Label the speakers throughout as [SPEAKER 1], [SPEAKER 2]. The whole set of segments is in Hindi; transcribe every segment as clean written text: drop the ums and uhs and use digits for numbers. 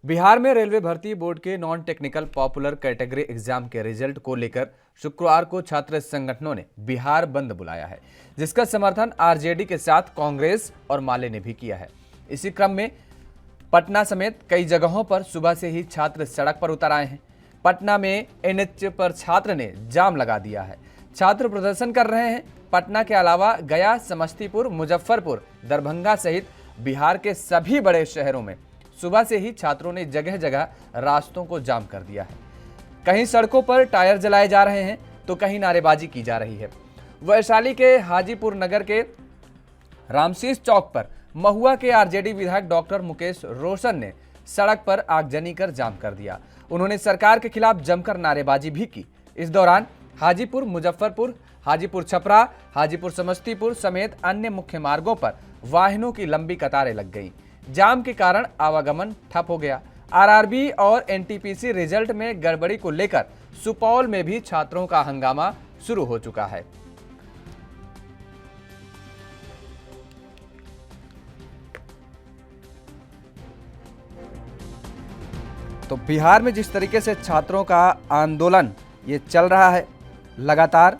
[SPEAKER 1] बिहार में रेलवे भर्ती बोर्ड के non technical popular category exam के रिजल्ट को लेकर शुक्रवार को छात्र संगठनों ने बिहार बंद बुलाया है, जिसका समर्थन आरजेडी के साथ कांग्रेस और माले ने भी किया है। इसी क्रम में पटना समेत कई जगहों पर सुबह से ही छात्र सड़क पर उतर आए हैं। पटना में एनएच पर छात्र ने जाम लगा दिया है। छात्र प्रदर्शन कर रहे हैं। पटना के अलावा गया, समस्तीपुर, मुजफ्फरपुर, दरभंगा सहित बिहार के सभी बड़े शहरों में सुबह से ही छात्रों ने जगह जगह रास्तों को जाम कर दिया है। कहीं सड़कों पर टायर जलाए जा रहे हैं तो कहीं नारेबाजी की जा रही है। वैशाली के हाजीपुर नगर के रामशीष चौक पर महुआ के आरजेडी विधायक डॉक्टर मुकेश रोशन ने सड़क पर आगजनी कर जाम कर दिया। उन्होंने सरकार के खिलाफ जमकर नारेबाजी भी की। इस दौरान हाजीपुर मुजफ्फरपुर, हाजीपुर छपरा, हाजीपुर समस्तीपुर समेत अन्य मुख्य मार्गों पर वाहनों की लंबी कतारें लग गईं। जाम के कारण आवागमन ठप हो गया। आरआरबी और एनटीपीसी रिजल्ट में गड़बड़ी को लेकर सुपौल में भी छात्रों का हंगामा शुरू हो चुका है। तो बिहार में जिस तरीके से छात्रों का आंदोलन ये चल रहा है लगातार,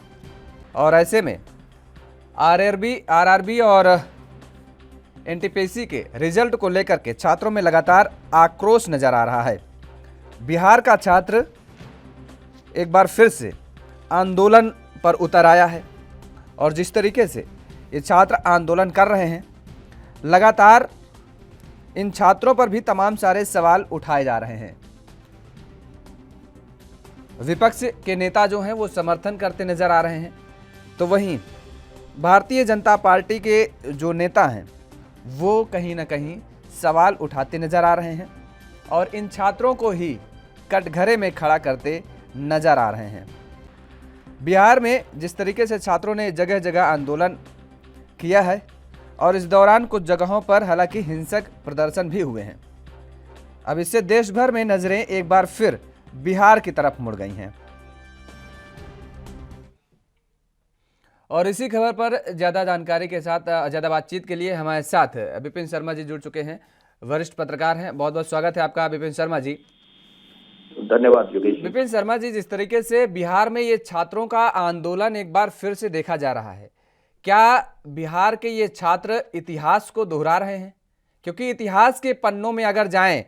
[SPEAKER 1] और ऐसे में आरआरबी और एनटीपीसी के रिजल्ट को लेकर के छात्रों में लगातार आक्रोश नजर आ रहा है। बिहार का छात्र एक बार फिर से आंदोलन पर उतर आया है और जिस तरीके से ये छात्र आंदोलन कर रहे हैं, लगातार इन छात्रों पर भी तमाम सारे सवाल उठाए जा रहे हैं। विपक्ष के नेता जो हैं वो समर्थन करते नजर आ रहे हैं, तो वहीं भारतीय जनता पार्टी के जो नेता हैं वो कहीं ना कहीं सवाल उठाते नजर आ रहे हैं और इन छात्रों को ही कटघरे में खड़ा करते नजर आ रहे हैं। बिहार में जिस तरीके से छात्रों ने जगह जगह आंदोलन किया है और इस दौरान कुछ जगहों पर हालांकि हिंसक प्रदर्शन भी हुए हैं। अब इससे देश भर में नजरें एक बार फिर बिहार की तरफ मुड़ गई हैं। और इसी खबर पर ज़्यादा जानकारी के साथ, ज़्यादा बातचीत के लिए हमारे साथ विपिन शर्मा जी जुड़ चुके हैं, वरिष्ठ पत्रकार हैं। बहुत बहुत स्वागत है आपका विपिन शर्मा जी।
[SPEAKER 2] धन्यवाद योगेश।
[SPEAKER 1] विपिन शर्मा जी, जिस तरीके से बिहार में ये छात्रों का आंदोलन एक बार फिर से देखा जा रहा है, क्या बिहार के ये छात्र इतिहास को दोहरा रहे हैं? क्योंकि इतिहास के पन्नों में अगर जाएं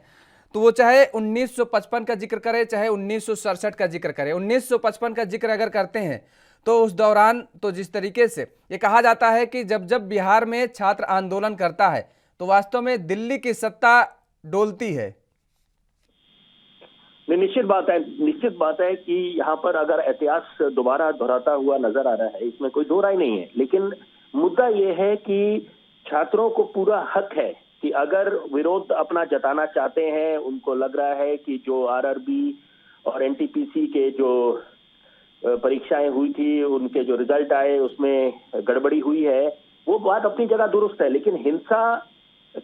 [SPEAKER 1] तो वो चाहे 1955 का जिक्र करें, चाहे 1967 का जिक्र करें, 1955 का जिक्र अगर करते हैं तो उस दौरान तो जिस तरीके से ये कहा जाता है कि जब जब बिहार में छात्र आंदोलन करता है तो वास्तव में दिल्ली की सत्ता डोलती है।
[SPEAKER 2] निश्चित बात है कि यहाँ पर अगर इतिहास दोबारा दोहराता हुआ नजर आ रहा है, इसमें कोई दो राय नहीं है। लेकिन मुद्दा ये है कि छात्रों को पूरा हक है कि अगर विरोध अपना जताना चाहते हैं, उनको लग रहा है कि जो आरआरबी और एनटीपीसी के जो परीक्षाएं हुई थी, उनके जो रिजल्ट आए उसमें गड़बड़ी हुई है, वो बात अपनी जगह दुरुस्त है। लेकिन हिंसा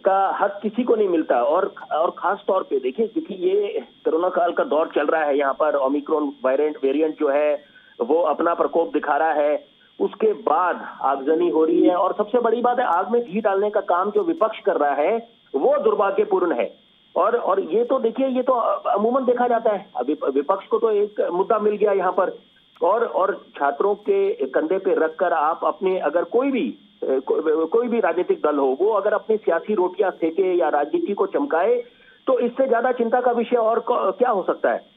[SPEAKER 2] का हक किसी को नहीं मिलता। और खास तौर पे देखिए, क्योंकि ये कोरोना काल का दौर चल रहा है, यहाँ पर ओमिक्रॉन वेरिएंट जो है वो अपना प्रकोप दिखा रहा है। उसके बाद आगजनी हो रही है और सबसे बड़ी बात है, आग में घी डालने का काम जो विपक्ष कर रहा है वो दुर्भाग्यपूर्ण है। और ये तो देखिए, ये तो अमूमन देखा जाता है। अभी विपक्ष को तो एक मुद्दा मिल गया यहाँ पर, और छात्रों के कंधे पे रखकर आप अपने, अगर कोई भी राजनीतिक दल हो, वो अगर अपनी सियासी रोटियां सेके या राजनीति को चमकाए, तो इससे ज्यादा चिंता का विषय और क्या हो सकता है।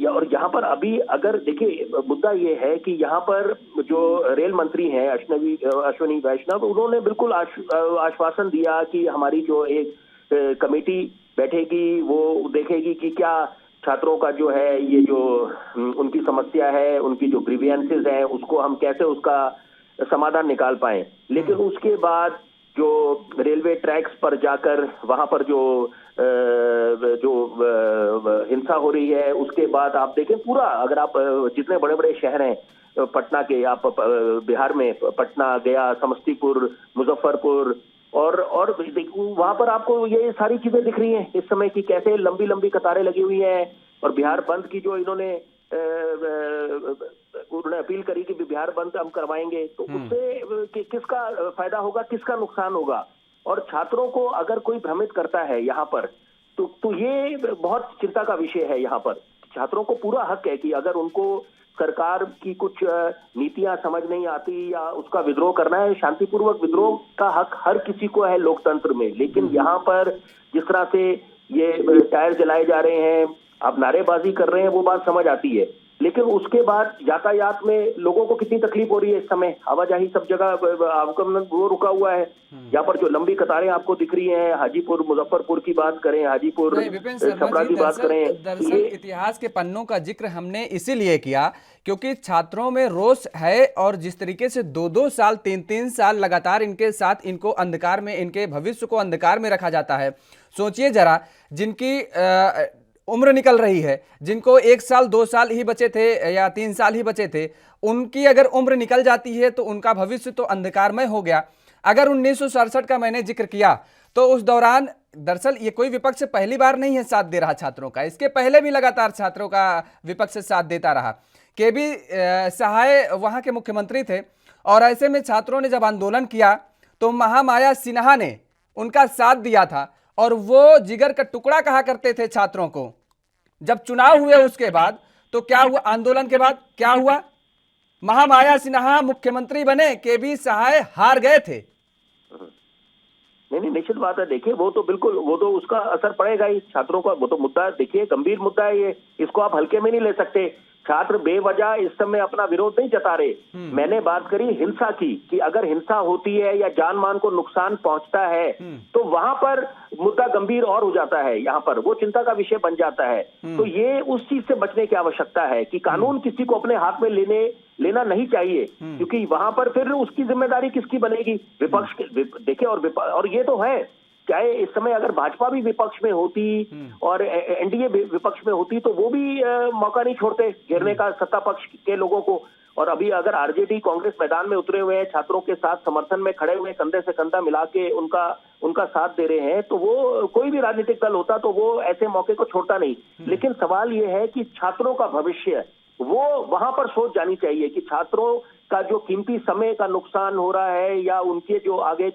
[SPEAKER 2] और यहाँ पर अभी अगर देखिए, मुद्दा ये है कि यहाँ पर जो रेल मंत्री हैं अश्विनी वैष्णव, उन्होंने बिल्कुल आश्वासन दिया कि हमारी जो एक कमेटी बैठेगी, वो देखेगी कि क्या छात्रों का जो है, ये जो उनकी समस्या है, उनकी जो ग्रीवियंसेस हैं, उसको हम कैसे उसका समाधान निकाल पाए। लेकिन उसके बाद जो रेलवे ट्रैक्स पर जाकर वहां पर जो हिंसा हो रही है, उसके बाद आप देखें पूरा, अगर आप जितने बड़े बड़े शहर हैं पटना के, आप बिहार में पटना, गया, समस्तीपुर, मुजफ्फरपुर, और वहां पर आपको ये सारी चीजें दिख रही हैं इस समय की कैसे लंबी लंबी कतारें लगी हुई हैं। और बिहार बंद की जो इन्होंने अपील करी कि बिहार बंद हम करवाएंगे, तो उससे किसका फायदा होगा, किसका नुकसान होगा। और छात्रों को अगर कोई भ्रमित करता है यहाँ पर तो ये बहुत चिंता का विषय है। यहाँ पर छात्रों को पूरा हक है कि अगर उनको सरकार की कुछ नीतियां समझ नहीं आती या उसका विद्रोह करना है, शांतिपूर्वक विद्रोह का हक हर किसी को है लोकतंत्र में। लेकिन यहाँ पर जिस तरह से ये टायर जलाए जा रहे हैं, आप नारेबाजी कर रहे हैं, वो बात समझ आती है। लेकिन उसके बाद यातायात में लोगों को कितनी तकलीफ हो रही है इस समय, आवाजाही सब जगह आवागमन वो रुका हुआ है। यहाँ पर जो लंबी कतारें आपको दिख रही हैं, हाजीपुर मुजफ्फरपुर की बात करें, हाजीपुर
[SPEAKER 1] विपिन शर्मा
[SPEAKER 2] छपरा
[SPEAKER 1] जी,
[SPEAKER 2] की बात करें,
[SPEAKER 1] दरअसल इतिहास के पन्नों का जिक्र हमने इसीलिए किया क्योंकि छात्रों में रोष है और जिस तरीके से 2-2 साल 3-3 साल लगातार इनके साथ इनको अंधकार में, इनके भविष्य को अंधकार में रखा जाता है। सोचिए जरा, जिनकी उम्र निकल रही है, जिनको 1 साल 2 साल ही बचे थे या 3 साल ही बचे थे, उनकी अगर उम्र निकल जाती है तो उनका भविष्य तो अंधकारमय हो गया। अगर 1967 का मैंने जिक्र किया तो उस दौरान दरअसल ये कोई विपक्ष पहली बार नहीं है साथ दे रहा छात्रों का, इसके पहले भी लगातार छात्रों का विपक्ष साथ देता रहा। केबी सहाय वहां के मुख्यमंत्री थे और ऐसे में छात्रों ने जब आंदोलन किया तो महामाया सिन्हा ने उनका साथ दिया था और वो जिगर का टुकड़ा कहा करते थे छात्रों को। जब चुनाव हुए उसके बाद तो क्या हुआ, आंदोलन के बाद क्या हुआ, महामाया सिन्हा मुख्यमंत्री बने, केबी सहाय हार गए थे।
[SPEAKER 2] नहीं, निश्चित बात है। देखिए वो तो बिल्कुल, वो तो उसका असर पड़ेगा ही छात्रों का। वो तो मुद्दा देखिए गंभीर मुद्दा है ये, इसको आप हल्के में नहीं ले सकते। छात्र बेवजह इस समय अपना विरोध नहीं जता रहे। मैंने बात करी हिंसा की, कि अगर हिंसा होती है या जान मान को नुकसान पहुंचता है तो वहां पर मुद्दा गंभीर और हो जाता है, यहाँ पर वो चिंता का विषय बन जाता है। तो ये उस चीज से बचने की आवश्यकता है कि कानून किसी को अपने हाथ में लेना नहीं चाहिए, क्योंकि वहां पर फिर उसकी जिम्मेदारी किसकी बनेगी, विपक्ष के। देखिए और ये तो है, चाहे इस समय अगर भाजपा भी विपक्ष में होती और एनडीए विपक्ष में होती तो वो भी मौका नहीं छोड़ते घेरने का सत्ता पक्ष के लोगों को। और अभी अगर आरजेडी कांग्रेस मैदान में उतरे हुए हैं, छात्रों के साथ समर्थन में खड़े हुए, कंधे से कंधा मिला के उनका साथ दे रहे हैं, तो वो कोई भी राजनीतिक दल होता तो वो ऐसे मौके को छोड़ता नहीं। लेकिन सवाल ये है कि छात्रों का भविष्य, वो वहां पर सोच जानी चाहिए कि छात्रों का जो कीमती समय का नुकसान हो रहा है या उनके जो आगे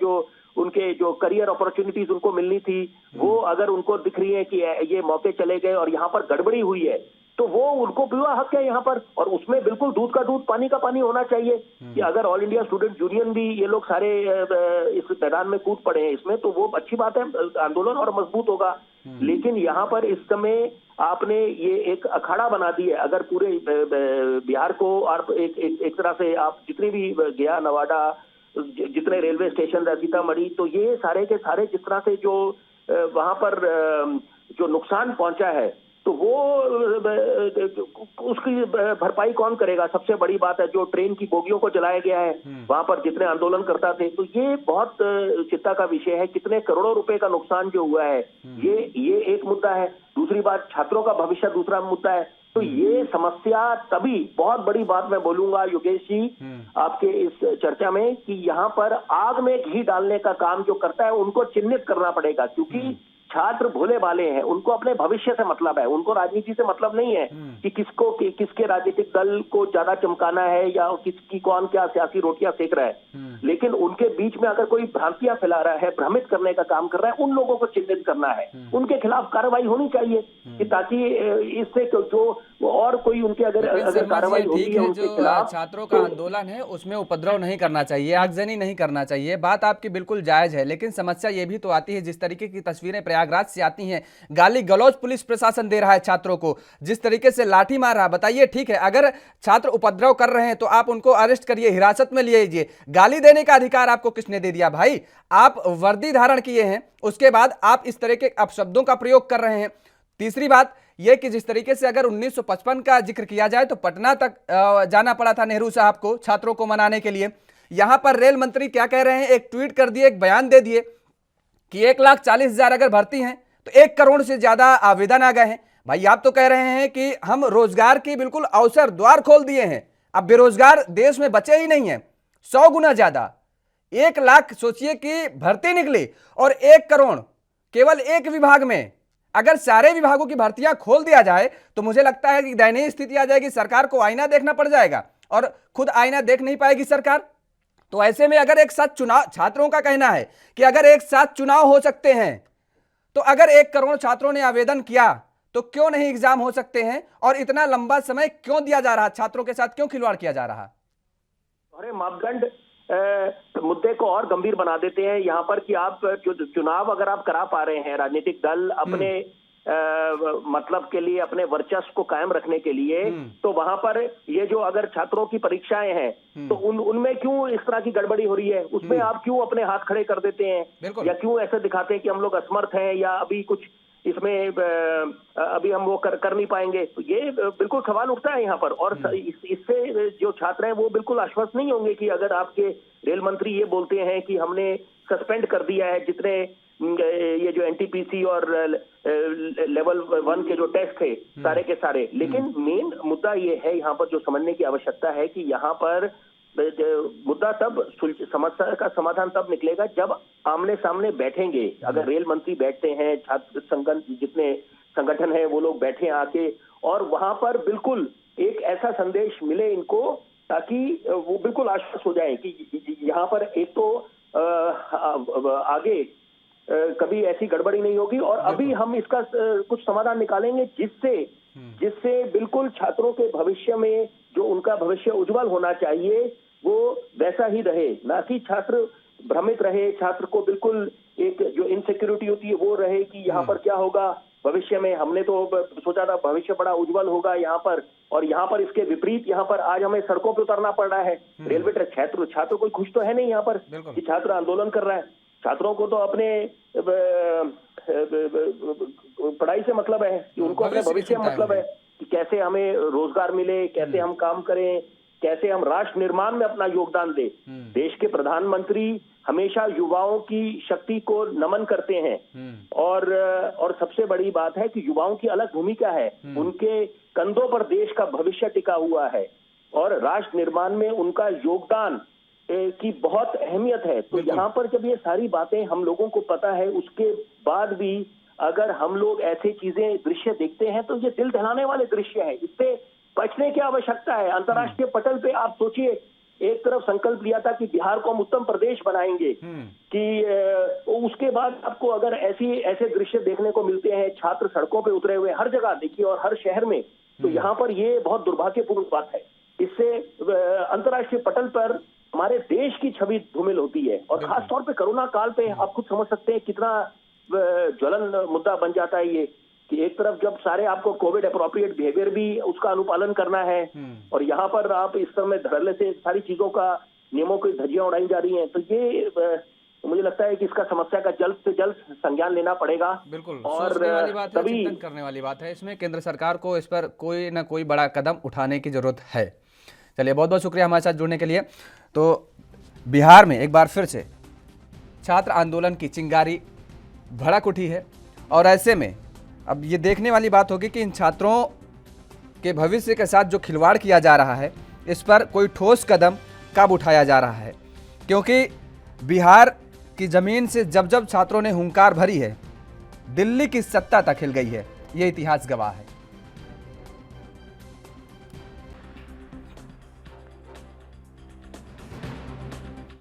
[SPEAKER 2] उनके जो करियर अपॉर्चुनिटीज उनको मिलनी थी, वो अगर उनको दिख रही है कि ये मौके चले गए और यहाँ पर गड़बड़ी हुई है, तो वो उनको पूरा हक है यहाँ पर। और उसमें बिल्कुल दूध का दूध पानी का पानी होना चाहिए कि अगर ऑल इंडिया स्टूडेंट यूनियन भी, ये लोग सारे इस मैदान में कूद पड़े हैं इसमें, तो वो अच्छी बात है, आंदोलन और मजबूत होगा। लेकिन यहाँ पर इस समय आपने ये एक अखाड़ा बना दी है। अगर पूरे बिहार को और एक तरह से आप जितनी भी गया, नवादा, जितने रेलवे स्टेशन है, सीतामढ़ी, तो ये सारे के सारे जिस तरह से जो वहां पर जो नुकसान पहुंचा है, तो वो उसकी भरपाई कौन करेगा? सबसे बड़ी बात है जो ट्रेन की बोगियों को जलाया गया है वहां पर जितने आंदोलन करता थे, तो ये बहुत चिंता का विषय है। कितने करोड़ों रुपए का नुकसान जो हुआ है, ये एक मुद्दा है। दूसरी बात, छात्रों का भविष्य दूसरा मुद्दा है। तो ये समस्या तभी, बहुत बड़ी बात मैं बोलूंगा योगेश जी आपके इस चर्चा में, कि यहाँ पर आग में घी डालने का काम जो करता है उनको चिन्हित करना पड़ेगा, क्योंकि छात्र भोले भाले हैं, उनको अपने भविष्य से मतलब है, उनको राजनीति से मतलब नहीं है कि किसके राजनीतिक दल को ज्यादा चमकाना है या किसकी कौन क्या सियासी रोटियां सेक रहा है। लेकिन उनके बीच में अगर कोई भ्रांतियां फैला रहा है, भ्रमित करने का काम कर रहा है, उन लोगों को चिन्हित करना है, उनके खिलाफ कार्रवाई होनी चाहिए कि ताकि इससे जो और कोई उनके अगर कार्रवाई होती है उनके खिलाफ,
[SPEAKER 1] छात्रों का आंदोलन है उसमें उपद्रव नहीं करना चाहिए, आगजनी नहीं करना चाहिए, बात आपकी बिल्कुल जायज है। लेकिन समस्या ये भी तो आती है, जिस तरीके की तस्वीरें प्रयागराज से आती हैं, गाली गलौज पुलिस प्रशासन दे रहा है छात्रों को, जिस तरीके से लाठी मार रहा है। बताइए, ठीक है, अगर छात्र उपद्रव कर रहे हैं तो आप उनको अरेस्ट करिए, हिरासत में लीजिए, गाली देने का अधिकार आपको किसने दे दिया भाई? आप वर्दी धारण किए हैं, उसके बाद आप इस तरह के अपशब्दों का प्रयोग कर रहे हैं। तीसरी बात यह कि जिस तरीके से अगर 1955 का जिक्र किया जाए तो पटना तक जाना पड़ा था नेहरू साहब को छात्रों को मनाने के लिए। यहां पर रेल मंत्री क्या कह रहे हैं, एक ट्वीट कर दिए, एक बयान दे दिए कि 1,40,000 अगर भर्ती हैं तो 1 करोड़ से ज्यादा आवेदन आ गए हैं। भाई आप तो कह रहे हैं कि हम रोजगार की बिल्कुल अवसर द्वार खोल दिए हैं, अब बेरोजगार देश में बचे ही नहीं है, 100 गुना ज्यादा। 1 लाख सोचिए कि भर्ती निकली और 1 करोड़ केवल एक विभाग में। अगर सारे विभागों की भर्तियां खोल दिया जाए तो मुझे लगता है कि दयनीय स्थिति आ जाएगी, सरकार को आईना देखना पड़ जाएगा और खुद आईना देख नहीं पाएगी सरकार। तो ऐसे में अगर एक साथ चुनाव, छात्रों का कहना है कि अगर एक साथ चुनाव हो सकते हैं तो अगर 1 करोड़ छात्रों ने आवेदन किया तो क्यों नहीं एग्जाम हो सकते हैं, और इतना लंबा समय क्यों दिया जा रहा, छात्रों के साथ क्यों खिलवाड़ किया जा रहा?
[SPEAKER 2] अरे मापदंड मुद्दे को और गंभीर बना देते हैं यहाँ पर कि आप चुनाव अगर आप करा पा रहे हैं, राजनीतिक दल अपने मतलब के लिए, अपने वर्चस्व को कायम रखने के लिए, तो वहां पर ये जो अगर छात्रों की परीक्षाएं हैं तो उनमें क्यों इस तरह की गड़बड़ी हो रही है, उसमें आप क्यों अपने हाथ खड़े कर देते हैं, या क्यों ऐसे दिखाते हैं कि हम लोग असमर्थ हैं या अभी कुछ इसमें अभी हम वो कर नहीं पाएंगे। तो ये बिल्कुल सवाल उठता है यहाँ पर, और इससे जो छात्र हैं वो बिल्कुल आश्वस्त नहीं होंगे कि अगर आपके रेल मंत्री ये बोलते हैं कि हमने सस्पेंड कर दिया है जितने ये जो एनटीपीसी और लेवल 1 के जो टेस्ट थे सारे के सारे, लेकिन मेन मुद्दा ये है यहाँ पर जो समझने की आवश्यकता है कि यहाँ पर मुद्दा तब, समस्या का समाधान तब निकलेगा जब आमने सामने बैठेंगे। अगर रेल मंत्री बैठते हैं, छात्र संगठन, जितने संगठन है वो लोग बैठे आके, और वहां पर बिल्कुल एक ऐसा संदेश मिले इनको ताकि वो बिल्कुल आश्वस्त हो जाए कि यहाँ पर एक तो आगे कभी ऐसी गड़बड़ी नहीं होगी, और अभी हम इसका कुछ समाधान निकालेंगे जिससे बिल्कुल छात्रों के भविष्य में जो उनका भविष्य उज्जवल होना चाहिए वो वैसा ही रहे, ना कि छात्र भ्रमित रहे, छात्र को बिल्कुल एक जो इनसिक्योरिटी होती है वो रहे कि यहाँ पर क्या होगा भविष्य में। हमने तो सोचा था भविष्य बड़ा उज्जवल होगा यहाँ पर, और यहाँ पर इसके विपरीत यहाँ पर आज हमें सड़कों पर उतरना पड़ रहा है। रेलवे छात्र कोई खुश तो है नहीं यहाँ पर कि छात्र आंदोलन कर रहा है। छात्रों को तो अपने पढ़ाई से मतलब है कि उनको अपने भविष्य में मतलब है कि कैसे हमें रोजगार मिले, कैसे हम काम करें, कैसे हम राष्ट्र निर्माण में अपना योगदान दें। देश के प्रधानमंत्री हमेशा युवाओं की शक्ति को नमन करते हैं, और सबसे बड़ी बात है कि युवाओं की अलग भूमिका है, उनके कंधों पर देश का भविष्य टिका हुआ है, और राष्ट्र निर्माण में उनका योगदान की बहुत अहमियत है। तो यहाँ पर जब ये सारी बातें हम लोगों को पता है, उसके बाद भी अगर हम लोग ऐसे चीजें दृश्य देखते हैं तो ये दिल दहलाने वाले दृश्य है। इससे बचने की आवश्यकता है। अंतर्राष्ट्रीय पटल पे आप सोचिए, एक तरफ संकल्प लिया था कि बिहार को हम उत्तम प्रदेश बनाएंगे, कि उसके बाद आपको अगर ऐसे दृश्य देखने को मिलते हैं, छात्र सड़कों पे उतरे हुए हर जगह देखिए और हर शहर में, तो यहाँ पर ये बहुत दुर्भाग्यपूर्ण बात है। इससे अंतर्राष्ट्रीय पटल पर हमारे देश की छवि धूमिल होती है, और खास तौर पे कोरोना काल पे आप खुद समझ सकते हैं कितना ज्वलन मुद्दा बन जाता है ये, कि एक तरफ जब सारे आपको कोविड अप्रोप्रिएट बिहेवियर भी उसका अनुपालन करना है, और यहाँ पर आप इस तरह में धड़ल्ले से सारी चीजों का, नियमों की धज्जियां उड़ाई जा रही हैं। तो ये मुझे लगता है कि इसका समस्या का जल्द से जल्द संज्ञान लेना पड़ेगा।
[SPEAKER 1] बिल्कुल, सोचने वाली बात है, चिंतन करने वाली बात है। इसमें केंद्र सरकार को इस पर कोई ना कोई बड़ा कदम उठाने की जरूरत है। चलिए, बहुत बहुत शुक्रिया हमारे साथ जुड़ने के लिए। तो बिहार में एक बार फिर से छात्र आंदोलन की चिंगारी भड़क उठी है, और ऐसे में अब ये देखने वाली बात होगी कि इन छात्रों के भविष्य के साथ जो खिलवाड़ किया जा रहा है, इस पर कोई ठोस कदम कब उठाया जा रहा है, क्योंकि बिहार की ज़मीन से जब जब छात्रों ने हुंकार भरी है, दिल्ली की सत्ता तक हिल गई है, ये इतिहास गवाह है।